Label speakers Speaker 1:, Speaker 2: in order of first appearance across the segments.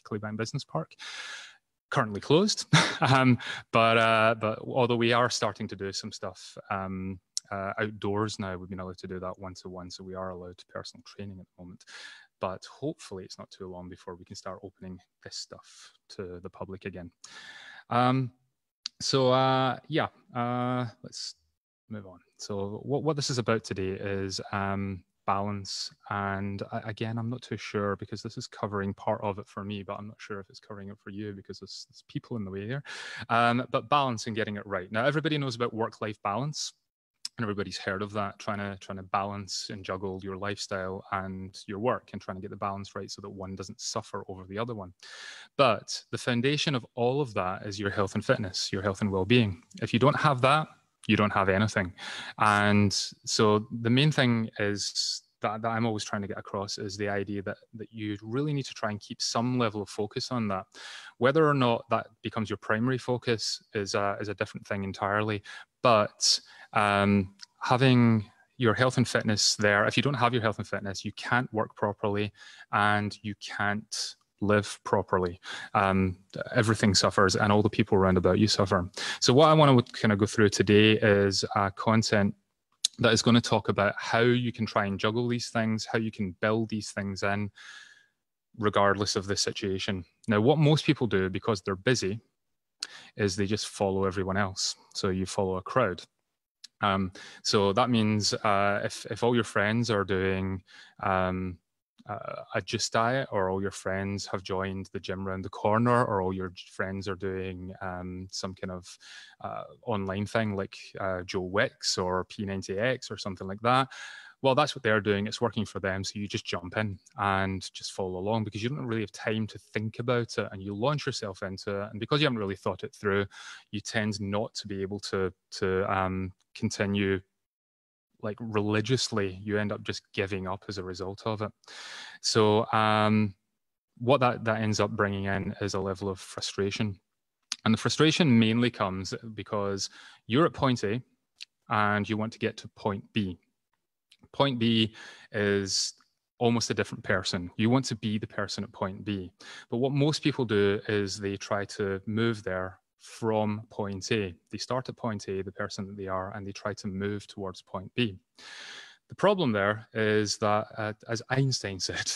Speaker 1: Claybank Business Park. Currently closed, but although we are starting to do some stuff outdoors now, we've been allowed to do that one-to-one, so we are allowed personal training at the moment. But hopefully it's not too long before we can start opening this stuff to the public again. Let's move on. So what this is about today is balance. And again, I'm not too sure, because this is covering part of it for me, but I'm not sure if it's covering it for you, because there's people in the way here. But balance and getting it right. Now, everybody knows about work-life balance. And everybody's heard of that, trying to balance and juggle your lifestyle and your work, and trying to get the balance right so that one doesn't suffer over the other one. But the foundation of all of that is your health and fitness, your health and well-being. If you don't have that, you don't have anything. And so the main thing is that I'm always trying to get across is the idea that you really need to try and keep some level of focus on that. Whether or not that becomes your primary focus is a different thing entirely. But having your health and fitness there, if you don't have your health and fitness, you can't work properly and you can't live properly. Everything suffers, and all the people around about you suffer. So what I want to kind of go through today is content that is going to talk about how you can try and juggle these things, how you can build these things in, regardless of the situation. Now, what most people do, because they're busy, is they just follow everyone else. So you follow a crowd. So that means if all your friends are doing a Just diet, or all your friends have joined the gym around the corner, or all your friends are doing some kind of online thing like Joe Wicks or P90X or something like that, well, that's what they're doing. It's working for them. So you just jump in and just follow along, because you don't really have time to think about it, and you launch yourself into it. And because you haven't really thought it through, you tend not to be able to continue like religiously. You end up just giving up as a result of it. So what that ends up bringing in is a level of frustration. And the frustration mainly comes because you're at point A and you want to get to point B. Point B is almost a different person. You want to be the person at point B. But what most people do is they try to move there from point A. They start at point A, the person that they are, and they try to move towards point B. The problem there is that, as Einstein said,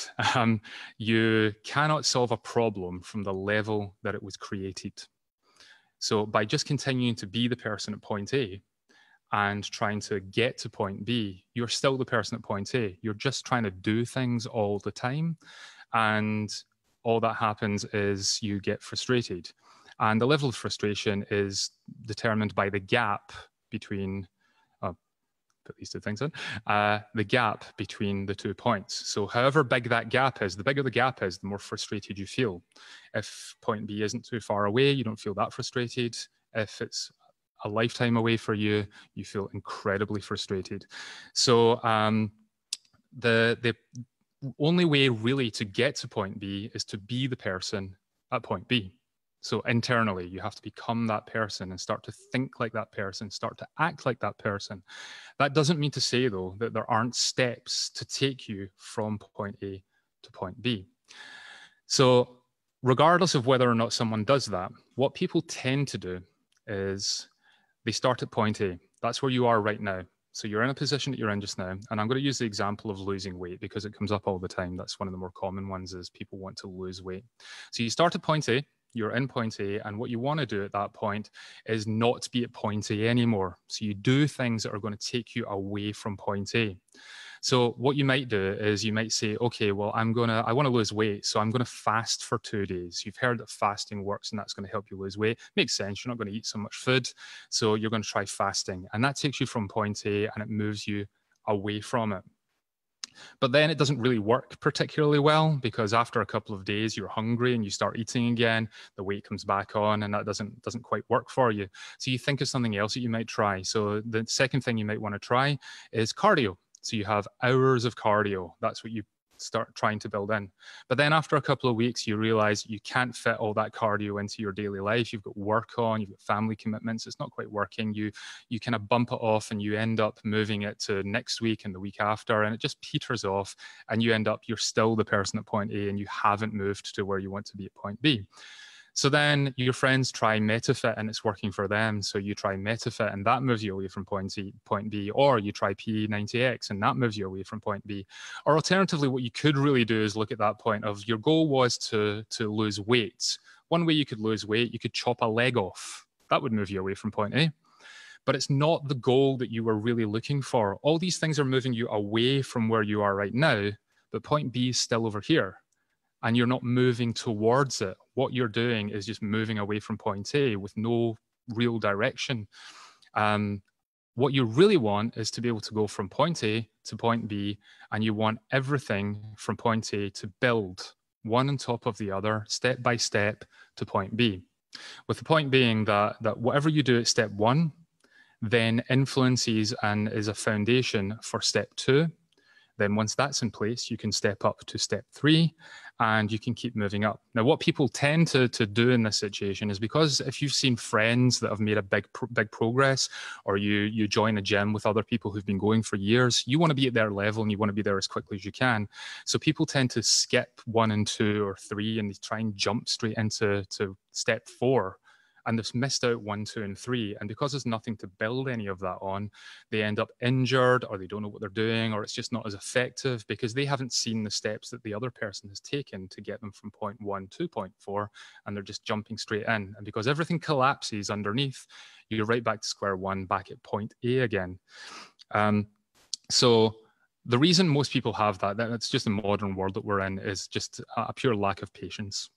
Speaker 1: you cannot solve a problem from the level that it was created. So by just continuing to be the person at point A and trying to get to point B, you're still the person at point A. You're just trying to do things all the time. And all that happens is you get frustrated. And the level of frustration is determined by the gap between, put these two things in, the gap between the 2 points. So however big that gap is, the bigger the gap is, the more frustrated you feel. If point B isn't too far away, you don't feel that frustrated. If it's a lifetime away for you, you feel incredibly frustrated. So the only way really to get to point B is to be the person at point B. So internally, you have to become that person and start to think like that person, start to act like that person. That doesn't mean to say, though, that there aren't steps to take you from point A to point B. So regardless of whether or not someone does that, what people tend to do is they start at point A. That's where you are right now. So you're in a position that you're in just now. And I'm going to use the example of losing weight because it comes up all the time. That's one of the more common ones, is people want to lose weight. So you start at point A. You're in point A, and what you want to do at that point is not be at point A anymore. So you do things that are going to take you away from point A. So what you might do is you might say, okay, well, I want to lose weight, so I'm going to fast for 2 days. You've heard that fasting works and that's going to help you lose weight. Makes sense. You're not going to eat so much food, so you're going to try fasting. And that takes you from point A and it moves you away from it. But then it doesn't really work particularly well, because after a couple of days, you're hungry and you start eating again, the weight comes back on, and that doesn't quite work for you. So you think of something else that you might try. So the second thing you might want to try is cardio. So you have hours of cardio. That's what you start trying to build in. But then after a couple of weeks, you realize you can't fit all that cardio into your daily life. You've got work on, you've got family commitments. It's not quite working. You kind of bump it off and you end up moving it to next week and the week after, and it just peters off, and you end up, you're still the person at point A and you haven't moved to where you want to be at point B. So then your friends try MetaFit and it's working for them. So you try MetaFit and that moves you away from point B, or you try P90X and that moves you away from point B. Or alternatively, what you could really do is look at that point of your goal was to lose weight. One way you could lose weight, you could chop a leg off. That would move you away from point A. But it's not the goal that you were really looking for. All these things are moving you away from where you are right now, but point B is still over here. And you're not moving towards it. What you're doing is just moving away from point A with no real direction. What you really want is to be able to go from point A to point B, and you want everything from point A to build one on top of the other, step by step, to point B. With the point being that whatever you do at step 1 then influences and is a foundation for step 2. Then once that's in place, you can step up to step 3 and you can keep moving up. Now, what people tend to do in this situation is, because if you've seen friends that have made a big progress, or you join a gym with other people who've been going for years, you want to be at their level and you want to be there as quickly as you can. So people tend to skip 1 and 2 or 3 and they try and jump straight into step 4. And they've missed out 1, 2, and 3. And because there's nothing to build any of that on, they end up injured, or they don't know what they're doing, or it's just not as effective because they haven't seen the steps that the other person has taken to get them from point 1 to point 4, and they're just jumping straight in. And because everything collapses underneath, you're right back to square one, back at point A again. So the reason most people have that, it's just the modern world that we're in, is just a pure lack of patience.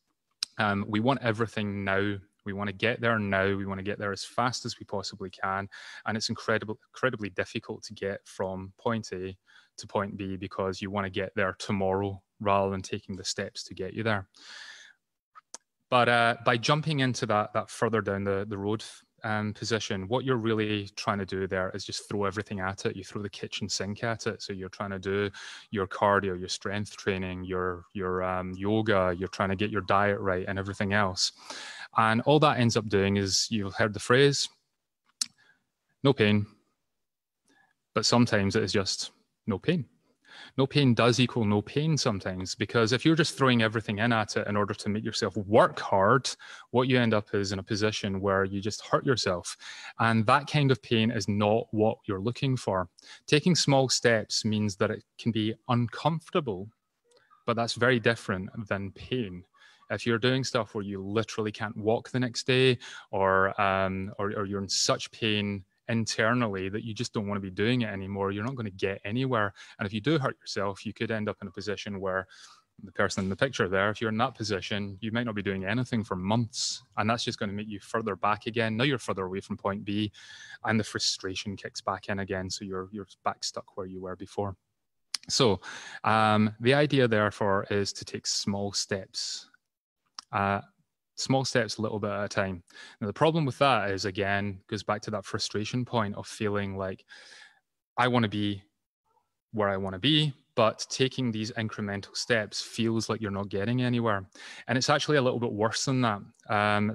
Speaker 1: We want everything now. We want to get there now. We want to get there as fast as we possibly can. And it's incredibly difficult to get from point A to point B because you want to get there tomorrow rather than taking the steps to get you there. But by jumping into that further down the road position, what you're really trying to do there is just throw everything at it. You throw the kitchen sink at it. So you're trying to do your cardio, your strength training, your yoga, you're trying to get your diet right and everything else. And all that ends up doing is, you've heard the phrase, no pain, but sometimes it is just no pain. No pain does equal no pain sometimes, because if you're just throwing everything in at it in order to make yourself work hard, what you end up is in a position where you just hurt yourself. And that kind of pain is not what you're looking for. Taking small steps means that it can be uncomfortable, but that's very different than pain. If you're doing stuff where you literally can't walk the next day, or you're in such pain internally that you just don't want to be doing it anymore, you're not going to get anywhere. And if you do hurt yourself, you could end up in a position where the person in the picture there, if you're in that position, you might not be doing anything for months, and that's just going to make you further back again. Now you're further away from point B, and the frustration kicks back in again, so you're back stuck where you were before. So the idea therefore is to take small steps. Small steps, a little bit at a time. Now, the problem with that is, again, goes back to that frustration point of feeling like I want to be where I want to be, but taking these incremental steps feels like you're not getting anywhere. And it's actually a little bit worse than that.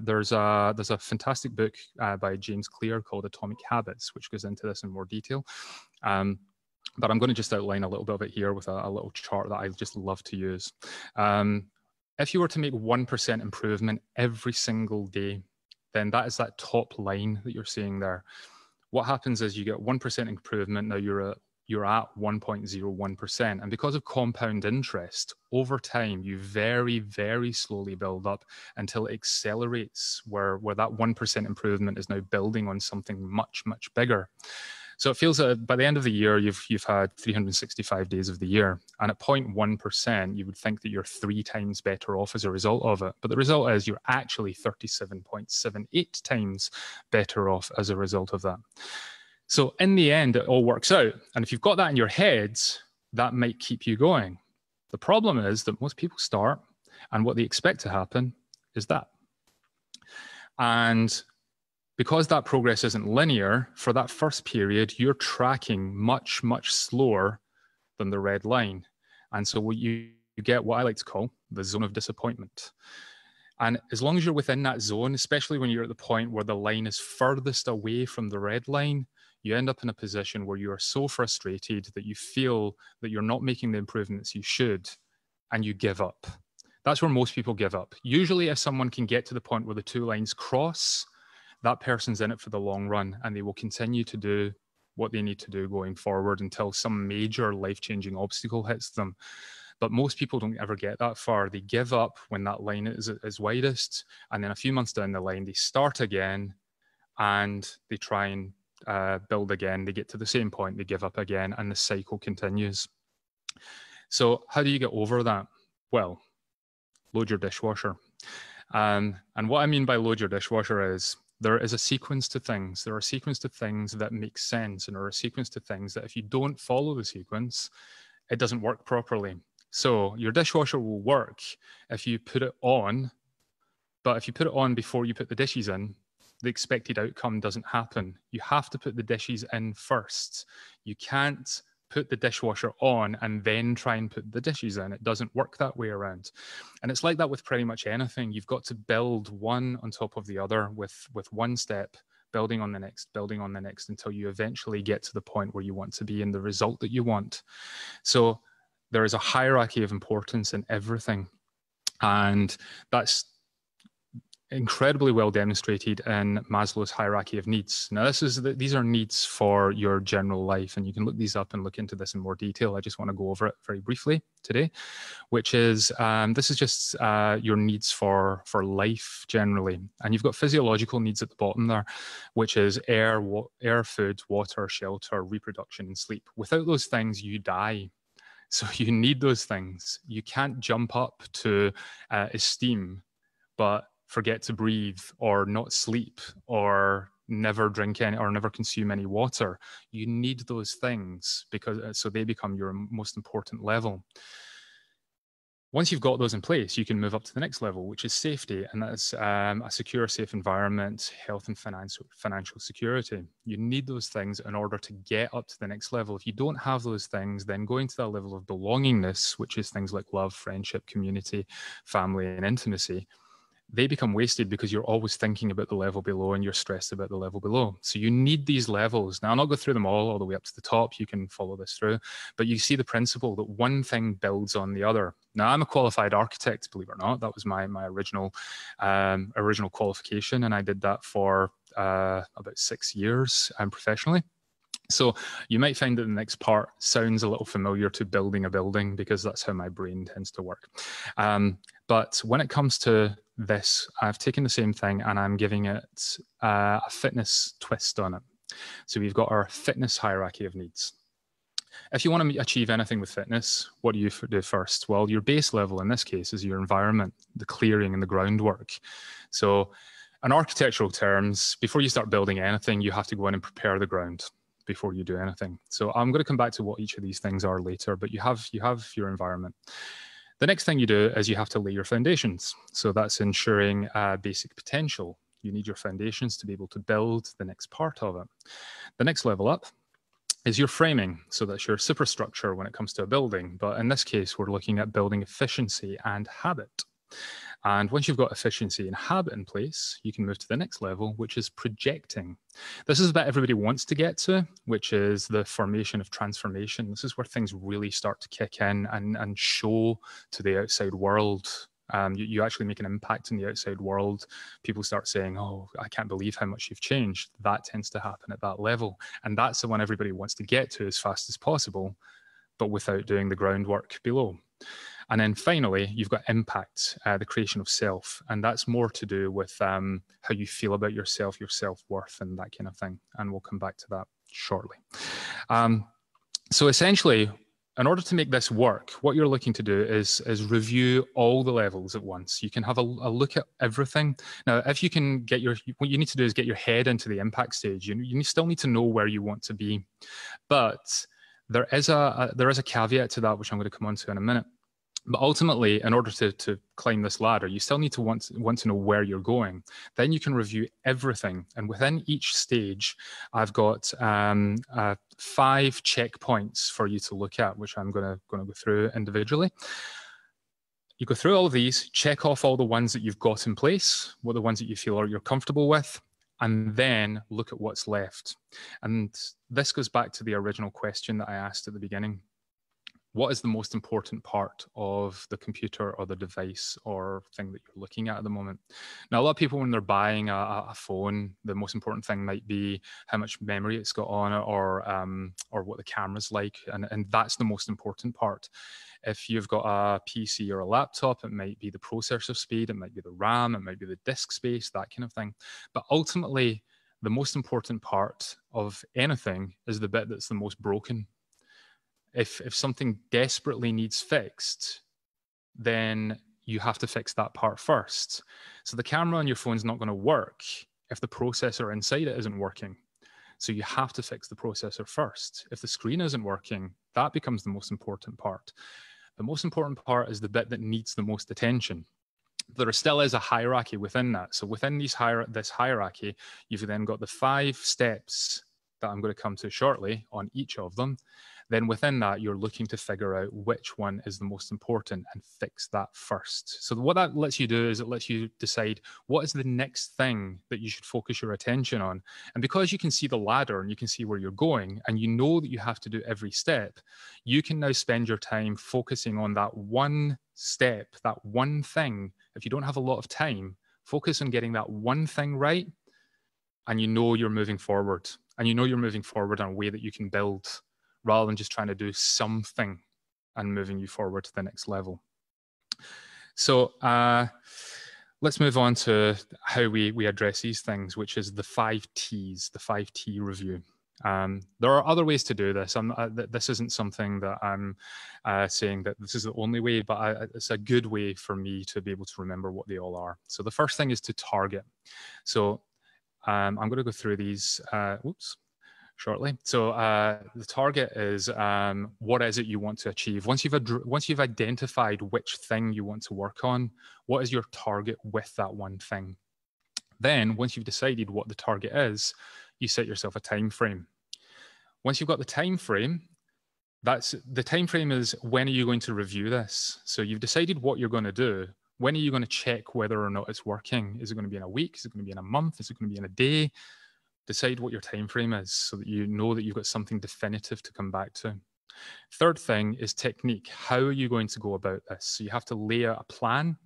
Speaker 1: There's a fantastic book by James Clear called Atomic Habits, which goes into this in more detail. But I'm going to just outline a little bit of it here with a little chart that I just love to use. If you were to make 1% improvement every single day, then that is that top line that you're seeing there. What happens is you get 1% improvement. Now you're at 1.01%. And because of compound interest, over time, you very, very slowly build up until it accelerates, where that 1% improvement is now building on something much, much bigger. So it feels that by the end of the year, you've had 365 days of the year. And at 0.1%, you would think that you're 3 times better off as a result of it. But the result is you're actually 37.78 times better off as a result of that. So in the end, it all works out. And if you've got that in your heads, that might keep you going. The problem is that most people start, and what they expect to happen is that. And because that progress isn't linear, for that first period, you're tracking much, much slower than the red line. And so what you get what I like to call the zone of disappointment. And as long as you're within that zone, especially when you're at the point where the line is furthest away from the red line, you end up in a position where you are so frustrated that you feel that you're not making the improvements you should, and you give up. That's where most people give up. Usually, if someone can get to the point where the two lines cross, that person's in it for the long run, and they will continue to do what they need to do going forward until some major life-changing obstacle hits them. But most people don't ever get that far. They give up when that line is widest, and then a few months down the line, they start again, and they try and build again. They get to the same point, they give up again, and the cycle continues. So how do you get over that? Well, load your dishwasher. And what I mean by load your dishwasher is there is a sequence to things. There are a sequence to things that make sense, and there are a sequence to things that if you don't follow the sequence, it doesn't work properly. So your dishwasher will work if you put it on, but if you put it on before you put the dishes in, the expected outcome doesn't happen. You have to put the dishes in first. You can't put the dishwasher on and then try and put the dishes in. It doesn't work that way around. And it's like that with pretty much anything. You've got to build one on top of the other with one step, building on the next until you eventually get to the point where you want to be in the result that you want. So there is a hierarchy of importance in everything. And that's incredibly well demonstrated in Maslow's hierarchy of needs. Now, these are needs for your general life, and you can look these up and look into this in more detail. I just want to go over it very briefly today, which is, this is just your needs for life generally. And you've got physiological needs at the bottom there, which is air, food, water, shelter, reproduction, and sleep. Without those things, you die. So you need those things. You can't jump up to esteem, but forget to breathe or not sleep or never drink any or never consume any water. You need those things because so they become your most important level. Once you've got those in place, you can move up to the next level, which is safety, and that's a secure, safe environment, health and financial security. You need those things in order to get up to the next level. If you don't have those things, then going to that level of belongingness, which is things like love, friendship, community, family, and intimacy, they become wasted because you're always thinking about the level below and you're stressed about the level below. So you need these levels. Now, I'll not go through them all the way up to the top. You can follow this through, but you see the principle that one thing builds on the other. Now, I'm a qualified architect, believe it or not. That was my original qualification, and I did that for about 6 years professionally. So you might find that the next part sounds a little familiar to building a building because that's how my brain tends to work. But when it comes to this, I've taken the same thing and I'm giving it a fitness twist on it. So we've got our fitness hierarchy of needs. If you want to achieve anything with fitness, what do you do first? Well, your base level in this case is your environment, the clearing and the groundwork. So in architectural terms, before you start building anything, you have to go in and prepare the ground before you do anything. So I'm going to come back to what each of these things are later, but you have your environment. The next thing you do is you have to lay your foundations. So that's ensuring basic potential. You need your foundations to be able to build the next part of it. The next level up is your framing. So that's your superstructure when it comes to a building. But in this case, we're looking at building efficiency and habit. And once you've got efficiency and habit in place, you can move to the next level, which is projecting. This is what everybody wants to get to, which is the formation of transformation. This is where things really start to kick in and show to the outside world. You actually make an impact in the outside world. People start saying, oh, I can't believe how much you've changed. That tends to happen at that level. And that's the one everybody wants to get to as fast as possible, but without doing the groundwork below. And then finally, you've got impact, the creation of self. And that's more to do with how you feel about yourself, your self-worth, and that kind of thing. And we'll come back to that shortly. So essentially, in order to make this work, what you're looking to do is review all the levels at once. You can have a look at everything. Now, if you can get what you need to do is get your head into the impact stage. You still need to know where you want to be. But there is a caveat to that, which I'm going to come on to in a minute. But ultimately, in order to climb this ladder, you still need to want to know where you're going. Then you can review everything. And within each stage, I've got 5 checkpoints for you to look at, which I'm going to go through individually. You go through all of these, check off all the ones that you've got in place, what the ones that you feel you're comfortable with, and then look at what's left. And this goes back to the original question that I asked at the beginning. What is the most important part of the computer or the device or thing that you're looking at the moment? Now, a lot of people, when they're buying a phone, the most important thing might be how much memory it's got on it, or what the camera's like, and that's the most important part. If you've got a PC or a laptop, it might be the processor speed, it might be the RAM, it might be the disk space, that kind of thing. But ultimately, the most important part of anything is the bit that's the most broken. If something desperately needs fixed, then you have to fix that part first. So the camera on your phone is not going to work if the processor inside it isn't working. So you have to fix the processor first. If the screen isn't working, that becomes the most important part. The most important part is the bit that needs the most attention. There still is a hierarchy within that. So within this hierarchy, you've then got the 5 steps that I'm going to come to shortly on each of them. Then within that, you're looking to figure out which one is the most important and fix that first. So what that lets you do is it lets you decide what is the next thing that you should focus your attention on. And because you can see the ladder and you can see where you're going, and you know that you have to do every step, you can now spend your time focusing on that one step, that one thing. If you don't have a lot of time, focus on getting that one thing right, and you know you're moving forward. And you know you're moving forward in a way that you can build, rather than just trying to do something and moving you forward to the next level. So let's move on to how we address these things, which is the 5 T's, the 5 T review. There are other ways to do this. This isn't something that I'm saying that this is the only way, but it's a good way for me to be able to remember what they all are. So the first thing is to target. So I'm going to go through these shortly. So the target is what is it you want to achieve? Once you've identified which thing you want to work on, what is your target with that one thing? Then once you've decided what the target is, you set yourself a time frame. Once you've got the time frame, the time frame is when are you going to review this? So you've decided what you're going to do. When are you going to check whether or not it's working? Is it going to be in a week? Is it going to be in a month? Is it going to be in a day? Decide what your time frame is so that you know that you've got something definitive to come back to. Third thing is technique. How are you going to go about this? So you have to lay out a plan.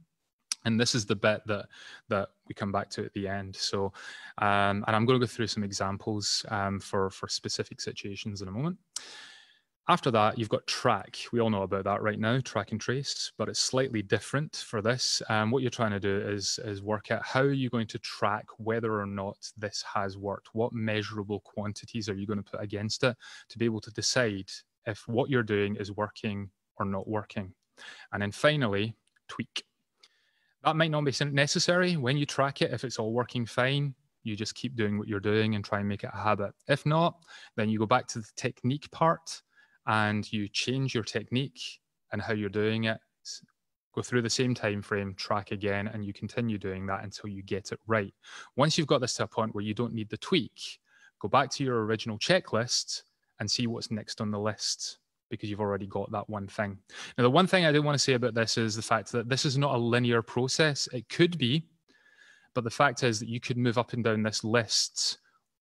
Speaker 1: And this is the bit that we come back to at the end. So, and I'm going to go through some examples for specific situations in a moment. After that, you've got track. We all know about that right now, track and trace, but it's slightly different for this. What you're trying to do is work out how are you going to track whether or not this has worked. What measurable quantities are you going to put against it to be able to decide if what you're doing is working or not working. And then finally, tweak. That might not be necessary when you track it. If it's all working fine, you just keep doing what you're doing and try and make it a habit. If not, then you go back to the technique part and you change your technique and how you're doing it, go through the same time frame, track again, and you continue doing that until you get it right. Once you've got this to a point where you don't need the tweak, go back to your original checklist and see what's next on the list, because you've already got that one thing. Now, the one thing I do want to say about this is the fact that this is not a linear process. It could be, but the fact is that you could move up and down this list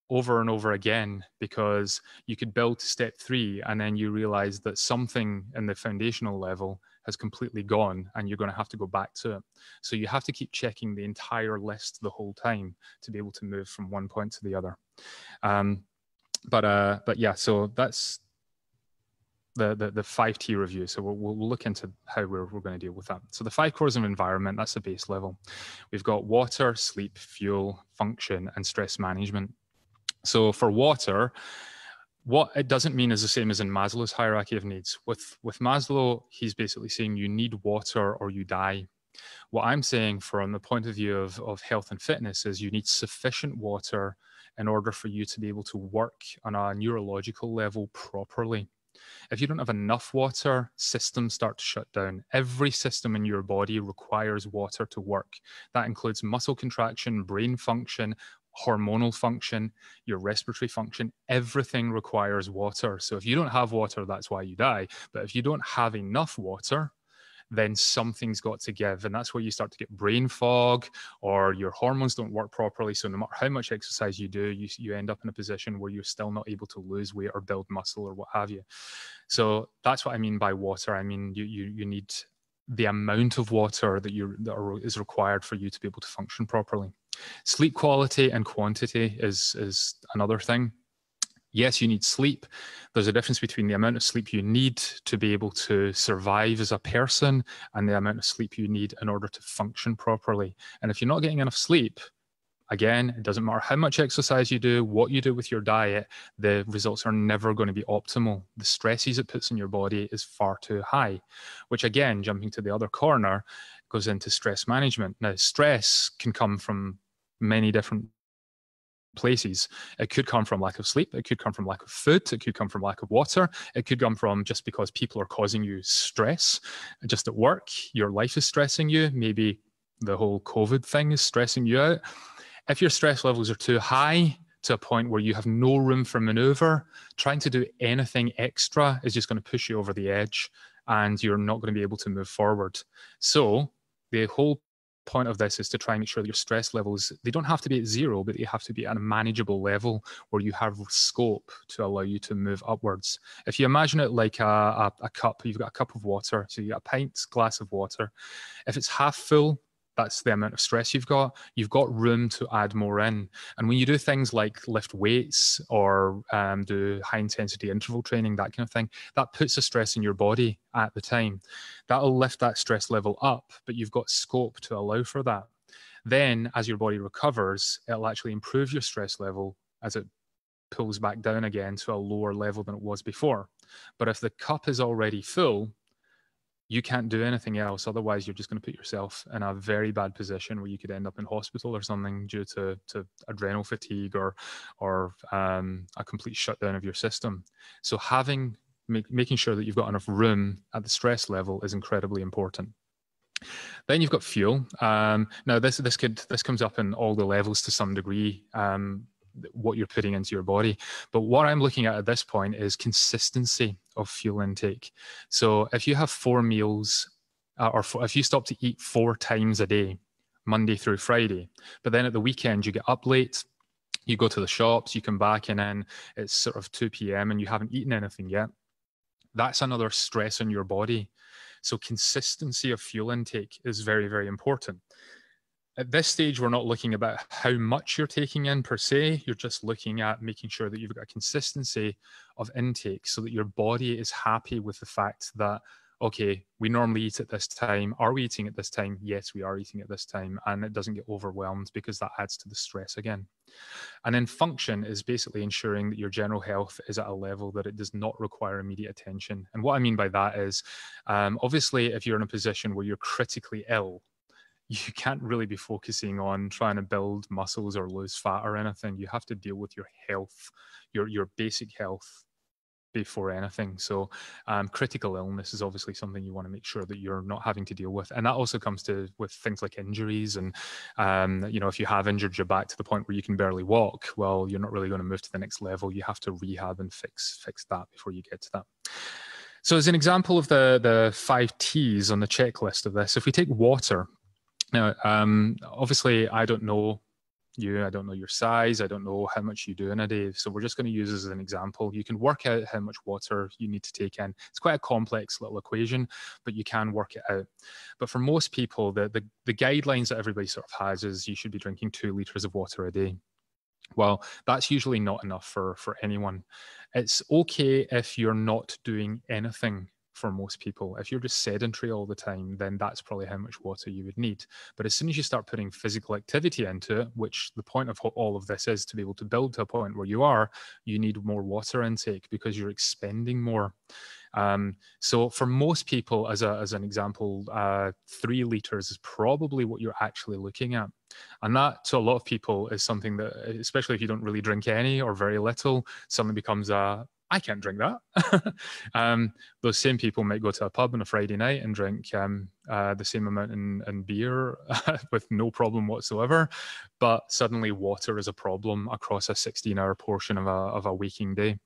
Speaker 1: over and over again, because you could build to step 3 and then you realize that something in the foundational level has completely gone and you're going to have to go back to it. So you have to keep checking the entire list the whole time to be able to move from one point to the other. But yeah, so that's the 5T review. So we'll look into how we're going to deal with that. So the 5 cores of environment, that's the base level. We've got water, sleep, fuel, function, and stress management. So for water, what it doesn't mean is the same as in Maslow's hierarchy of needs. With Maslow, he's basically saying you need water or you die. What I'm saying from the point of view of health and fitness is you need sufficient water in order for you to be able to work on a neurological level properly. If you don't have enough water, systems start to shut down. Every system in your body requires water to work. That includes muscle contraction, brain function, hormonal function, your respiratory function. Everything requires water. So if you don't have water, that's why you die. But if you don't have enough water, then something's got to give. And that's where you start to get brain fog, or your hormones don't work properly. So no matter how much exercise you do, you end up in a position where you're still not able to lose weight or build muscle or what have you. So that's what I mean by water. I mean, you need the amount of water that is required for you to be able to function properly. Sleep quality and quantity is another thing. Yes, you need sleep. There's a difference between the amount of sleep you need to be able to survive as a person and the amount of sleep you need in order to function properly. And if you're not getting enough sleep, again, it doesn't matter how much exercise you do, what you do with your diet, the results are never going to be optimal. The stresses it puts in your body is far too high, which again, jumping to the other corner, goes into stress management. Now, stress can come from many different places. It could come from lack of sleep. It could come from lack of food. It could come from lack of water. It could come from just because people are causing you stress. Just at work, your life is stressing you. Maybe the whole COVID thing is stressing you out. If your stress levels are too high to a point where you have no room for maneuver, trying to do anything extra is just going to push you over the edge and you're not going to be able to move forward. So the whole point of this is to try and make sure that your stress levels, they don't have to be at zero, but they have to be at a manageable level where you have scope to allow you to move upwards. If you imagine it like a cup, you've got a cup of water, so you got a pint glass of water. If it's half full, that's the amount of stress you've got room to add more in. And when you do things like lift weights or do high intensity interval training, that kind of thing, that puts the stress in your body at the time. That'll lift that stress level up, but you've got scope to allow for that. Then as your body recovers, it'll actually improve your stress level as it pulls back down again to a lower level than it was before. But if the cup is already full, you can't do anything else. Otherwise, you're just going to put yourself in a very bad position where you could end up in hospital or something due to adrenal fatigue or a complete shutdown of your system. So making sure that you've got enough room at the stress level is incredibly important. Then you've got fuel. Now this comes up in all the levels to some degree, what you're putting into your body. But what I'm looking at this point is consistency of fuel intake. So if you have 4 meals, if you stop to eat 4 times a day, Monday through Friday, but then at the weekend you get up late, you go to the shops, you come back and then it's sort of 2 p.m. and you haven't eaten anything yet, that's another stress on your body. So consistency of fuel intake is very, very important. At this stage, we're not looking about how much you're taking in per se. You're just looking at making sure that you've got a consistency of intake so that your body is happy with the fact that, okay, we normally eat at this time. Are we eating at this time? Yes, we are eating at this time. And it doesn't get overwhelmed because that adds to the stress again. And then function is basically ensuring that your general health is at a level that it does not require immediate attention. And what I mean by that is, obviously, if you're in a position where you're critically ill, you can't really be focusing on trying to build muscles or lose fat or anything. You have to deal with your health, your basic health before anything. So critical illness is obviously something you want to make sure that you're not having to deal with. And that also comes with things like injuries. And, if you have injured your back to the point where you can barely walk, well, you're not really going to move to the next level. You have to rehab and fix that before you get to that. So as an example of the 5 T's on the checklist of this, if we take water. Now, obviously, I don't know you. I don't know your size. I don't know how much you do in a day. So we're just going to use this as an example. You can work out how much water you need to take in. It's quite a complex little equation, but you can work it out. But for most people, the guidelines that everybody sort of has is you should be drinking 2 liters of water a day. Well, that's usually not enough for anyone. It's okay if you're not doing anything. For most people, if you're just sedentary all the time, then that's probably how much water you would need. But as soon as you start putting physical activity into it, which the point of all of this is to be able to build to a point where you need more water intake because you're expending more. So for most people, as an example, 3 liters is probably what you're actually looking at. And that, to a lot of people, is something that, especially if you don't really drink any or very little, suddenly becomes a I can't drink that. Those same people might go to a pub on a Friday night and drink the same amount in beer with no problem whatsoever. But suddenly water is a problem across a 16-hour portion of a waking day.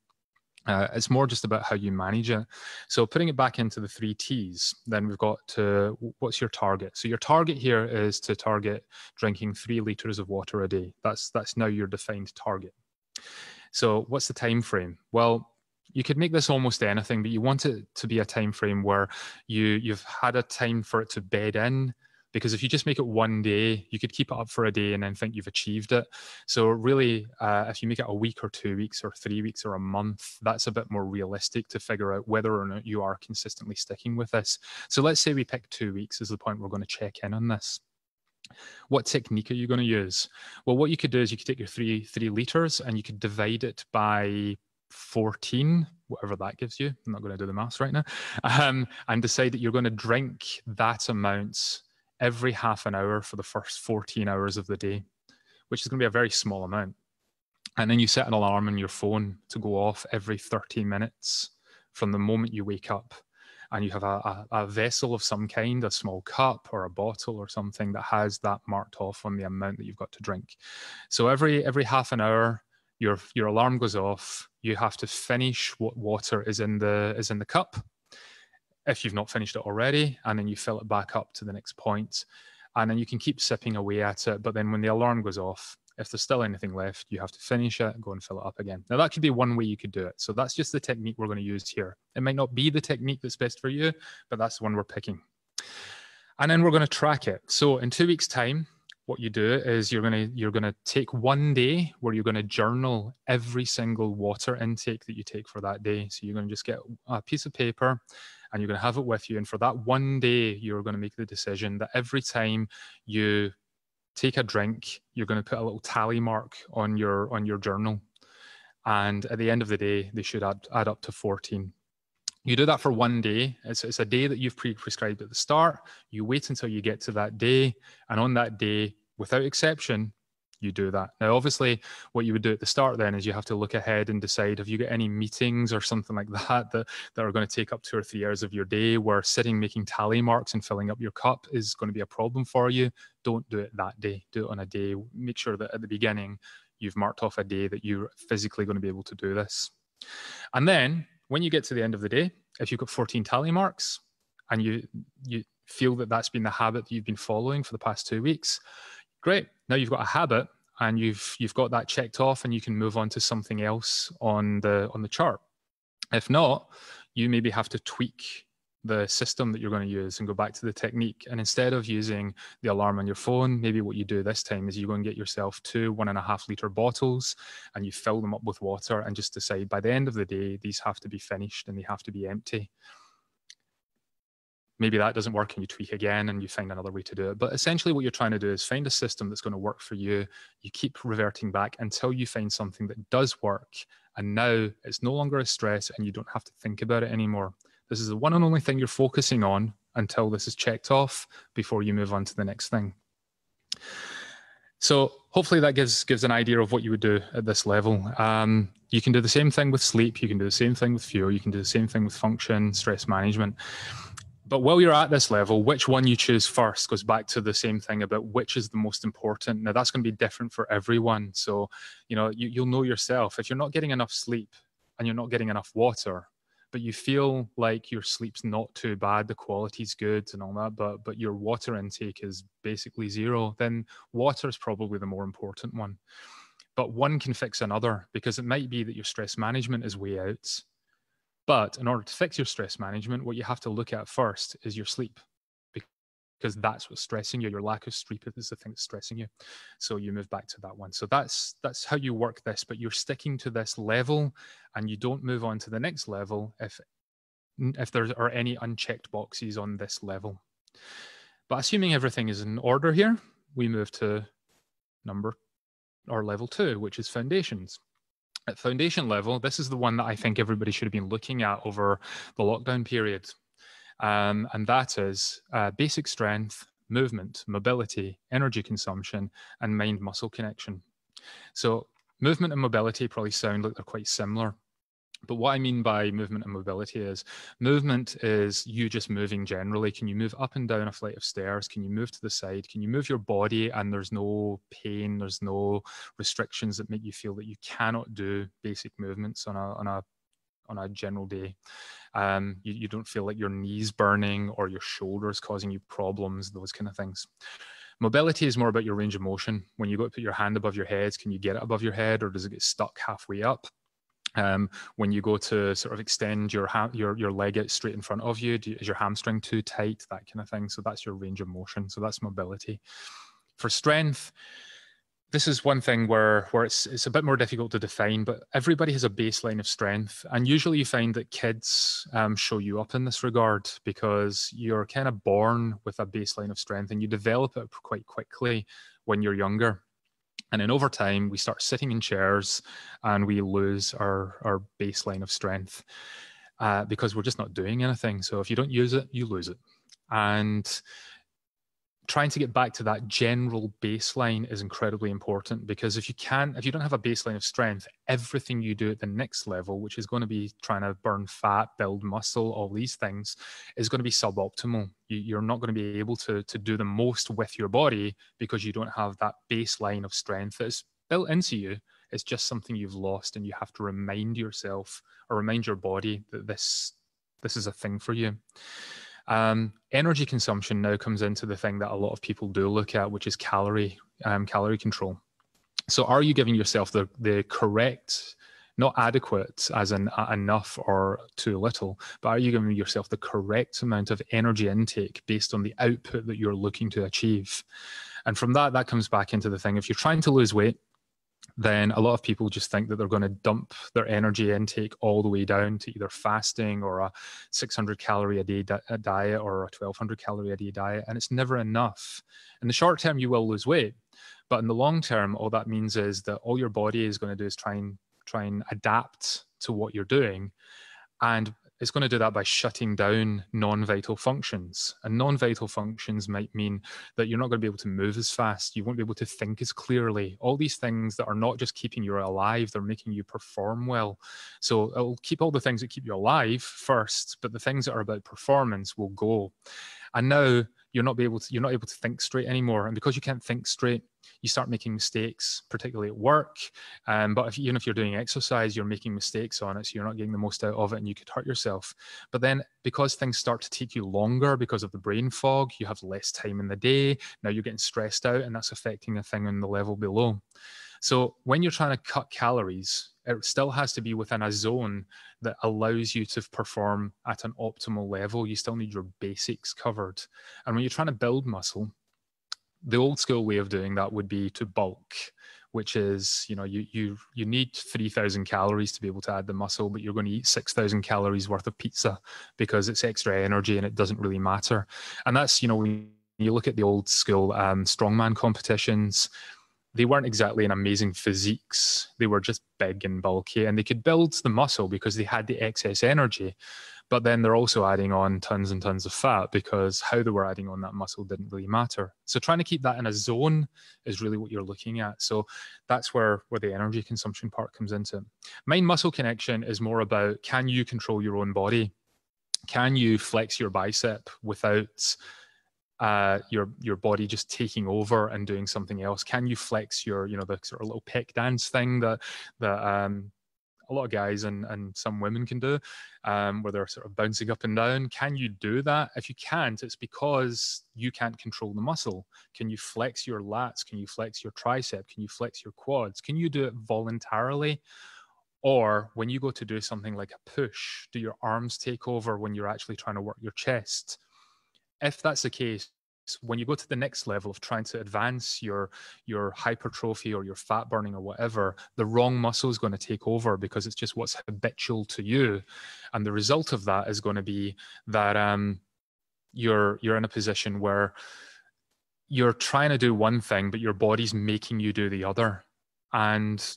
Speaker 1: It's more just about how you manage it. So putting it back into the 3 T's, then we've got to, what's your target? So your target here is to target drinking 3 liters of water a day. That's now your defined target. So what's the time frame? Well, you could make this almost anything, but you want it to be a time frame where you've had a time for it to bed in. Because if you just make it one day, you could keep it up for a day and then think you've achieved it. So really, if you make it a week or 2 weeks or 3 weeks or a month, that's a bit more realistic to figure out whether or not you are consistently sticking with this. So let's say we pick 2 weeks as the point we're going to check in on this. What technique are you going to use? Well, what you could do is you could take your three liters and you could divide it by 14, whatever that gives you. I'm not going to do the maths right now. And decide that you're going to drink that amount every half an hour for the first 14 hours of the day, which is going to be a very small amount. And then you set an alarm on your phone to go off every 30 minutes from the moment you wake up. And you have a vessel of some kind, a small cup or a bottle or something that has that marked off on the amount that you've got to drink. So every half an hour, your alarm goes off. You have to finish what water is in the cup, if you've not finished it already, and then you fill it back up to the next point. And then you can keep sipping away at it. But then when the alarm goes off, if there's still anything left, you have to finish it, go and fill it up again. Now, that could be one way you could do it. So that's just the technique we're going to use here. It might not be the technique that's best for you, but that's the one we're picking. And then we're going to track it. So in 2 weeks' time, what you do is you're going to take one day where you're going to journal every single water intake that you take for that day. So you're going to just get a piece of paper and you're going to have it with you. And for that one day, you're going to make the decision that every time you take a drink, you're going to put a little tally mark on your journal. And at the end of the day, they should add up to 14. You do that for one day. It's a day that you've prescribed at the start. You wait until you get to that day. And on that day, without exception, you do that. Now, obviously, what you would do at the start then is you have to look ahead and decide, have you got any meetings or something like that are going to take up 2 or 3 hours of your day where sitting making tally marks and filling up your cup is going to be a problem for you. Don't do it that day. Do it on a day. Make sure that at the beginning, you've marked off a day that you're physically going to be able to do this. And then when you get to the end of the day, if you've got 14 tally marks and you feel that that's been the habit that you've been following for the past 2 weeks, great. Now you've got a habit and you've got that checked off and you can move on to something else on the chart. If not, you maybe have to tweak the system that you're going to use and go back to the technique. And instead of using the alarm on your phone, maybe what you do this time is you go and get yourself 2 1.5 liter bottles and you fill them up with water and just decide by the end of the day, these have to be finished and they have to be empty. Maybe that doesn't work and you tweak again and you find another way to do it. But essentially what you're trying to do is find a system that's going to work for you. You keep reverting back until you find something that does work. And now it's no longer a stress and you don't have to think about it anymore. This is the one and only thing you're focusing on until this is checked off before you move on to the next thing. So hopefully that gives an idea of what you would do at this level. You can do the same thing with sleep. You can do the same thing with fuel. You can do the same thing with function, stress management. But while you're at this level, which one you choose first goes back to the same thing about which is the most important. Now, that's going to be different for everyone. So, you'll know yourself. If you're not getting enough sleep and you're not getting enough water, but you feel like your sleep's not too bad, the quality's good and all that, but your water intake is basically zero, then water is probably the more important one. But one can fix another, because it might be that your stress management is way out. But in order to fix your stress management, what you have to look at first is your sleep, because that's what's stressing you. Your lack of sleep is the thing that's stressing you. So you move back to that one. So that's how you work this, but you're sticking to this level and you don't move on to the next level if there are any unchecked boxes on this level. But assuming everything is in order here, we move to level 2, which is foundations. At foundation level, this is the one that I think everybody should have been looking at over the lockdown period. And that is basic strength, movement, mobility, energy consumption, and mind-muscle connection. So movement and mobility probably sound like they're quite similar. But what I mean by movement and mobility is movement is you just moving generally. Can you move up and down a flight of stairs? Can you move to the side? Can you move your body and there's no pain, there's no restrictions that make you feel that you cannot do basic movements on a general day? You don't feel like your knees burning or your shoulders causing you problems, those kind of things. Mobility is more about your range of motion. When you go to put your hand above your head, can you get it above your head, or does it get stuck halfway up? When you go to sort of extend your leg out straight in front of you, is your hamstring too tight? That kind of thing. So that's your range of motion. So that's mobility. For strength, this is one thing where it's a bit more difficult to define, but everybody has a baseline of strength. And usually you find that kids show you up in this regard, because you're kind of born with a baseline of strength and you develop it quite quickly when you're younger. And then over time, we start sitting in chairs and we lose our baseline of strength because we're just not doing anything. So if you don't use it, you lose it. And trying to get back to that general baseline is incredibly important, because if you don't have a baseline of strength, everything you do at the next level, which is going to be trying to burn fat, build muscle, all these things, is going to be suboptimal. You're not going to be able to do the most with your body because you don't have that baseline of strength that's built into you. It's just something you've lost, and you have to remind yourself or remind your body that this is a thing for you. Energy consumption now comes into the thing that a lot of people do look at, which is calorie control. So are you giving yourself the correct, not adequate as in enough or too little, but are you giving yourself the correct amount of energy intake based on the output that you're looking to achieve? And from that comes back into the thing, if you're trying to lose weight, then a lot of people just think that they're going to dump their energy intake all the way down to either fasting or a 600 calorie a day diet or a 1200 calorie a day diet. And it's never enough. In the short term, you will lose weight. But in the long term, all that means is that all your body is going to do is try and adapt to what you're doing. And it's going to do that by shutting down non-vital functions. And non-vital functions might mean that you're not going to be able to move as fast. You won't be able to think as clearly. All these things that are not just keeping you alive, they're making you perform well. So it'll keep all the things that keep you alive first, but the things that are about performance will go. And now you're not able to think straight anymore. And because you can't think straight, you start making mistakes, particularly at work. But even if you're doing exercise, you're making mistakes on it, so you're not getting the most out of it, and you could hurt yourself. But then because things start to take you longer because of the brain fog, you have less time in the day. Now you're getting stressed out, and that's affecting a thing on the level below. So when you're trying to cut calories, it still has to be within a zone that allows you to perform at an optimal level. You still need your basics covered. And when you're trying to build muscle, the old school way of doing that would be to bulk, which is, you need 3,000 calories to be able to add the muscle, but you're going to eat 6,000 calories worth of pizza because it's extra energy and it doesn't really matter. And that's, when you look at the old school strongman competitions, they weren't exactly an amazing physiques. They were just big and bulky, and they could build the muscle because they had the excess energy. But then they're also adding on tons and tons of fat because how they were adding on that muscle didn't really matter. So trying to keep that in a zone is really what you're looking at. So that's where the energy consumption part comes into. Mind-muscle connection is more about, can you control your own body? Can you flex your bicep without your body just taking over and doing something else? Can you flex your, the sort of little pec dance thing that a lot of guys and some women can do, where they're sort of bouncing up and down? Can you do that? If you can't, it's because you can't control the muscle. Can you flex your lats? Can you flex your tricep? Can you flex your quads? Can you do it voluntarily? Or when you go to do something like a push, do your arms take over when you're actually trying to work your chest? If that's the case, when you go to the next level of trying to advance your hypertrophy or your fat burning or whatever, the wrong muscle is going to take over because it's just what's habitual to you. And the result of that is going to be that you're in a position where you're trying to do one thing, but your body's making you do the other. And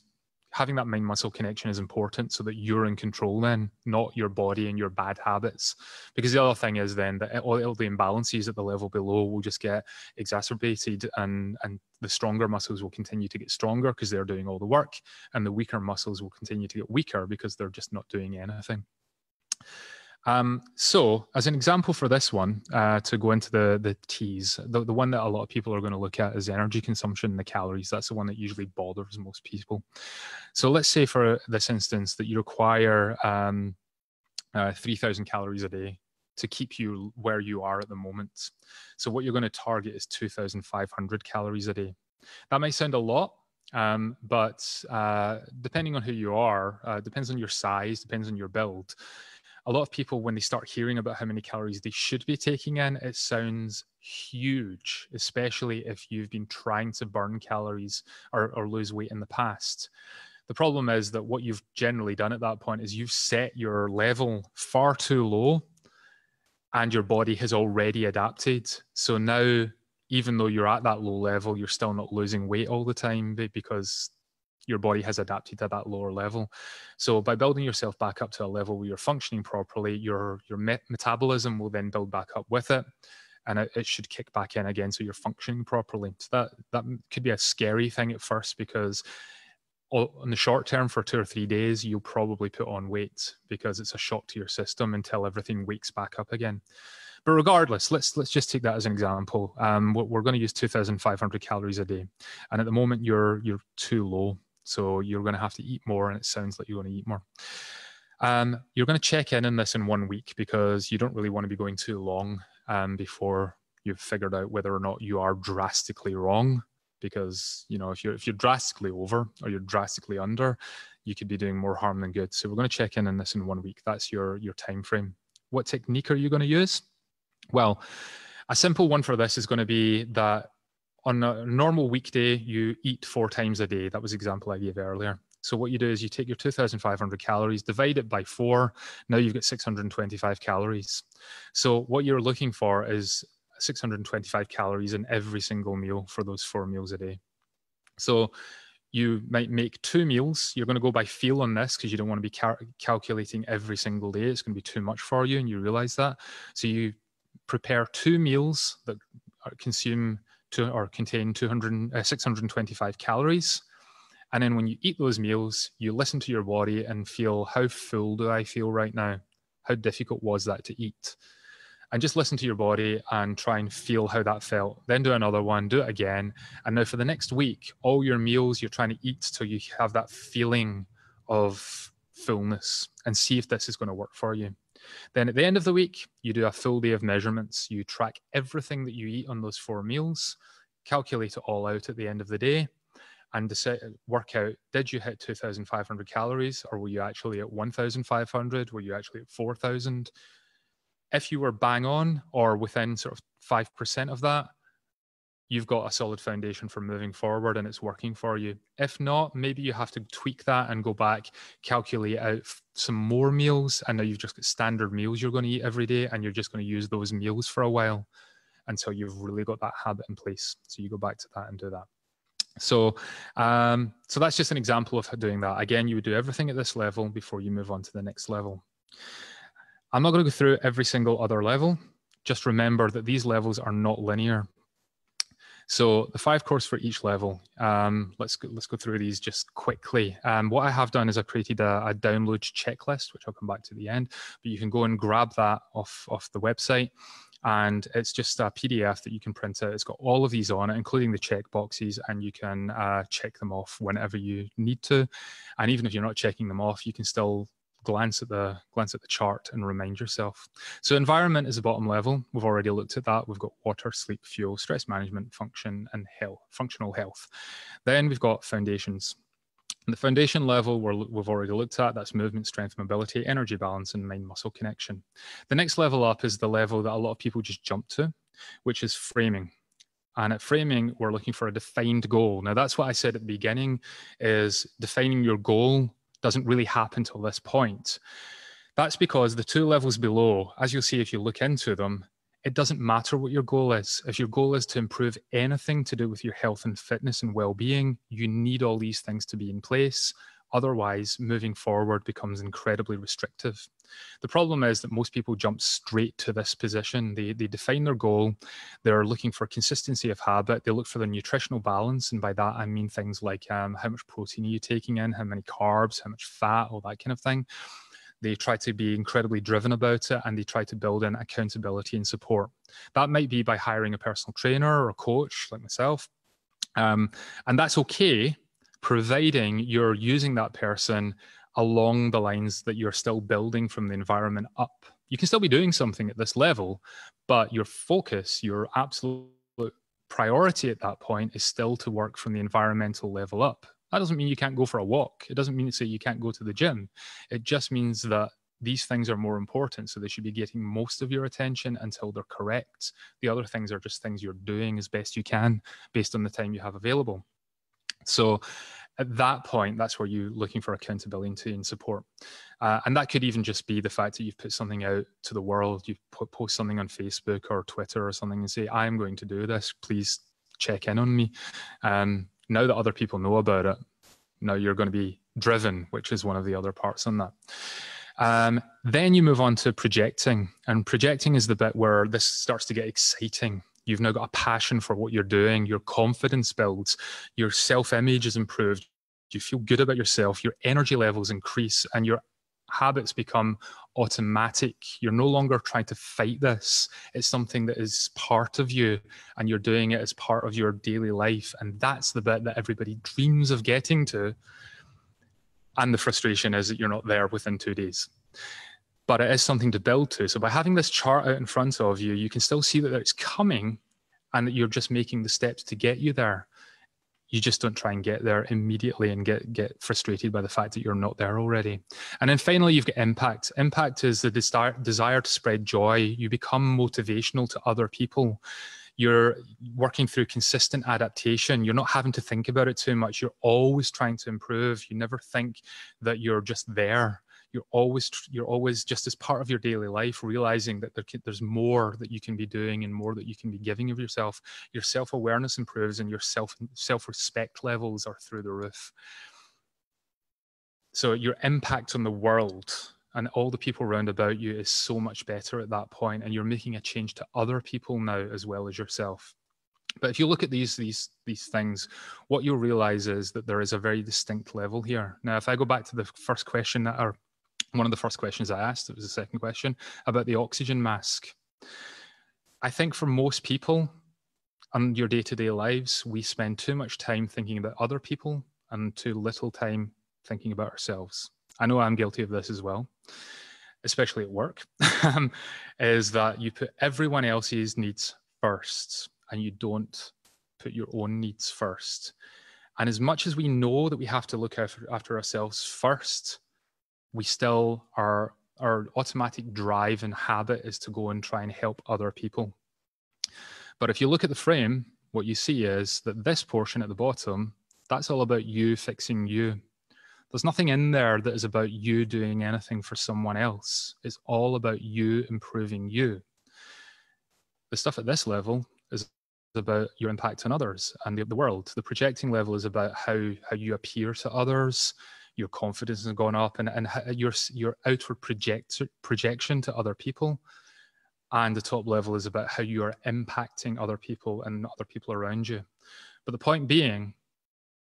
Speaker 1: having that mind-muscle connection is important so that you're in control then, not your body and your bad habits. Because the other thing is then that all the imbalances at the level below will just get exacerbated, and the stronger muscles will continue to get stronger because they're doing all the work, and the weaker muscles will continue to get weaker because they're just not doing anything. So as an example for this one, to go into the T's, the one that a lot of people are going to look at is energy consumption and the calories. That's the one that usually bothers most people. So let's say for this instance that you require 3,000 calories a day to keep you where you are at the moment. So what you're going to target is 2,500 calories a day. That might sound a lot, but depending on who you are, depends on your size, depends on your build. A lot of people, when they start hearing about how many calories they should be taking in, it sounds huge, especially if you've been trying to burn calories or lose weight in the past. The problem is that what you've generally done at that point is you've set your level far too low and your body has already adapted. So now, even though you're at that low level, you're still not losing weight all the time because your body has adapted to that lower level. So by building yourself back up to a level where you're functioning properly, your metabolism will then build back up with it, and it should kick back in again so you're functioning properly. So that could be a scary thing at first, because in the short term, for 2 or 3 days, you'll probably put on weight because it's a shock to your system until everything wakes back up again. But regardless, let's just take that as an example. We're going to use 2,500 calories a day, and at the moment you're too low. So you're going to have to eat more, and it sounds like you're going to eat more. You're going to check in on this in 1 week, because you don't really want to be going too long before you've figured out whether or not you are drastically wrong. Because if you're drastically over or you're drastically under, you could be doing more harm than good. So we're going to check in on this in 1 week. That's your time frame. What technique are you going to use? Well, a simple one for this is going to be that on a normal weekday, you eat 4 times a day. That was the example I gave earlier. So what you do is you take your 2,500 calories, divide it by 4. Now you've got 625 calories. So what you're looking for is 625 calories in every single meal for those 4 meals a day. So you might make 2 meals. You're going to go by feel on this because you don't want to be calculating every single day. It's going to be too much for you, and you realize that. So you prepare 2 meals that contain 625 calories. And then when you eat those meals, you listen to your body and feel, how full do I feel right now? How difficult was that to eat? And just listen to your body and try and feel how that felt. Then do another one, do it again. And now for the next week, all your meals you're trying to eat till you have that feeling of fullness, and see if this is going to work for you. Then at the end of the week, you do a full day of measurements. You track everything that you eat on those 4 meals, calculate it all out at the end of the day, and work out, did you hit 2,500 calories, or were you actually at 1,500? Were you actually at 4,000? If you were bang on or within sort of 5% of that, you've got a solid foundation for moving forward and it's working for you. If not, maybe you have to tweak that and go back, calculate out some more meals, and now you've just got standard meals you're going to eat every day, and you're just going to use those meals for a while until you've really got that habit in place. So you go back to that and do that. So that's just an example of doing that. Again, you would do everything at this level before you move on to the next level. I'm not going to go through every single other level. Just remember that these levels are not linear. So the 5 course for each level. Let's go through these just quickly. What I have done is I created a download checklist, which I'll come back to the end. But you can go and grab that off the website, and it's just a PDF that you can print out. It's got all of these on it, including the check boxes, and you can check them off whenever you need to. And even if you're not checking them off, you can still glance at the chart and remind yourself. So environment is the bottom level. We've already looked at that. We've got water, sleep, fuel, stress management, function, and functional health. Then we've got foundations. The foundation level we've already looked at. That's movement, strength, mobility, energy balance, and mind-muscle connection. The next level up is the level that a lot of people just jump to, which is framing. And at framing, we're looking for a defined goal. Now, that's what I said at the beginning, is defining your goal doesn't really happen till this point. That's because the 2 levels below, as you'll see if you look into them, it doesn't matter what your goal is. If your goal is to improve anything to do with your health and fitness and well-being, you need all these things to be in place. Otherwise, moving forward becomes incredibly restrictive. The problem is that most people jump straight to this position. They define their goal. They're looking for consistency of habit. They look for the nutritional balance. And by that, I mean things like how much protein are you taking in, how many carbs, how much fat, all that kind of thing. They try to be incredibly driven about it, and they try to build in accountability and support. That might be by hiring a personal trainer or a coach like myself. And that's okay, providing you're using that person along the lines that you're still building from the environment up. You can still be doing something at this level, but your focus, your absolute priority at that point is still to work from the environmental level up. That doesn't mean you can't go for a walk. It doesn't mean to say you can't go to the gym. It just means that these things are more important. So they should be getting most of your attention until they're correct. The other things are just things you're doing as best you can based on the time you have available. So at that point, that's where you're looking for accountability and support. And that could even just be the fact that you've put something out to the world. You post something on Facebook or Twitter or something and say, I'm going to do this. Please check in on me. Now that other people know about it, now you're going to be driven, which is one of the other parts on that. Then you move on to projecting. And projecting is the bit where this starts to get exciting. You've now got a passion for what you're doing. Your confidence builds. Your self-image is improved. You feel good about yourself. Your energy levels increase and your habits become automatic. You're no longer trying to fight this. It's something that is part of you and you're doing it as part of your daily life. And that's the bit that everybody dreams of getting to. And the frustration is that you're not there within 2 days. But it is something to build to. So by having this chart out in front of you, you can still see that it's coming and that you're just making the steps to get you there. You just don't try and get there immediately and get frustrated by the fact that you're not there already. And then finally, you've got impact. Impact is the desire to spread joy. You become motivational to other people. You're working through consistent adaptation. You're not having to think about it too much. You're always trying to improve. You never think that you're just there. You're always just as part of your daily life, realizing that there's more that you can be doing and more that you can be giving of yourself. Your self-awareness improves and your self-respect levels are through the roof. So your impact on the world and all the people around about you is so much better at that point, and you're making a change to other people now as well as yourself. But if you look at these things, what you'll realize is that there is a very distinct level here. Now, if I go back to the first question or one of the first questions I asked, it was the second question, about the oxygen mask. I think for most people in your day-to-day lives, we spend too much time thinking about other people and too little time thinking about ourselves. I know I'm guilty of this as well, especially at work, is that you put everyone else's needs first and you don't put your own needs first. And as much as we know that we have to look after ourselves first, we still our automatic drive and habit is to go and try and help other people. But if you look at the frame, what you see is that this portion at the bottom, that's all about you fixing you. There's nothing in there that is about you doing anything for someone else. It's all about you improving you. The stuff at this level is about your impact on others and the world. The projecting level is about how you appear to others. Your confidence has gone up and your outward projection to other people. And the top level is about how you are impacting other people and other people around you. But the point being,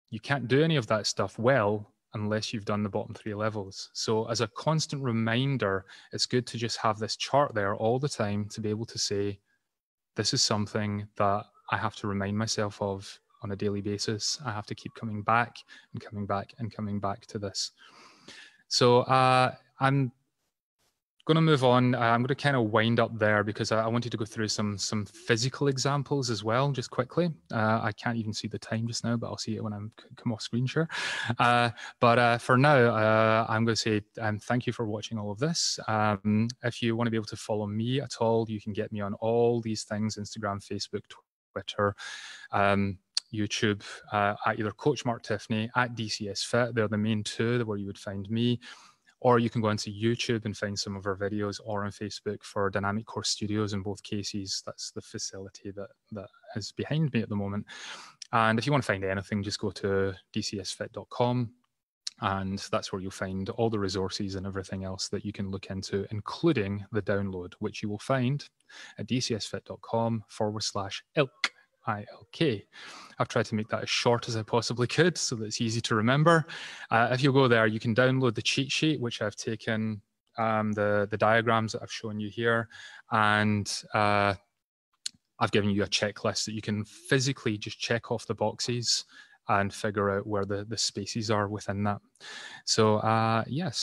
Speaker 1: you can't do any of that stuff well unless you've done the bottom 3 levels. So as a constant reminder, it's good to just have this chart there all the time to be able to say, this is something that I have to remind myself of on a daily basis. I have to keep coming back and coming back and coming back to this. So I'm going to move on. I'm going to kind of wind up there because I wanted to go through some physical examples as well, just quickly. I can't even see the time just now, but I'll see it when I come off screen share. But for now, I'm going to say thank you for watching all of this. If you want to be able to follow me at all, you can get me on all these things: Instagram, Facebook, Twitter, YouTube, at either Coach Mark Tiffney, at DCS Fit. They're the main 2 where you would find me. Or you can go into YouTube and find some of our videos, or on Facebook for Dynamic Core Studios. In both cases, that's the facility that is behind me at the moment. And if you want to find anything, just go to dcsfit.com. And that's where you'll find all the resources and everything else that you can look into, including the download, which you will find at dcsfit.com/ilk. ILK. I've tried to make that as short as I possibly could so that it's easy to remember. If you go there, you can download the cheat sheet, which I've taken the diagrams that I've shown you here, and I've given you a checklist that you can physically just check off the boxes and figure out where the spaces are within that. So yes.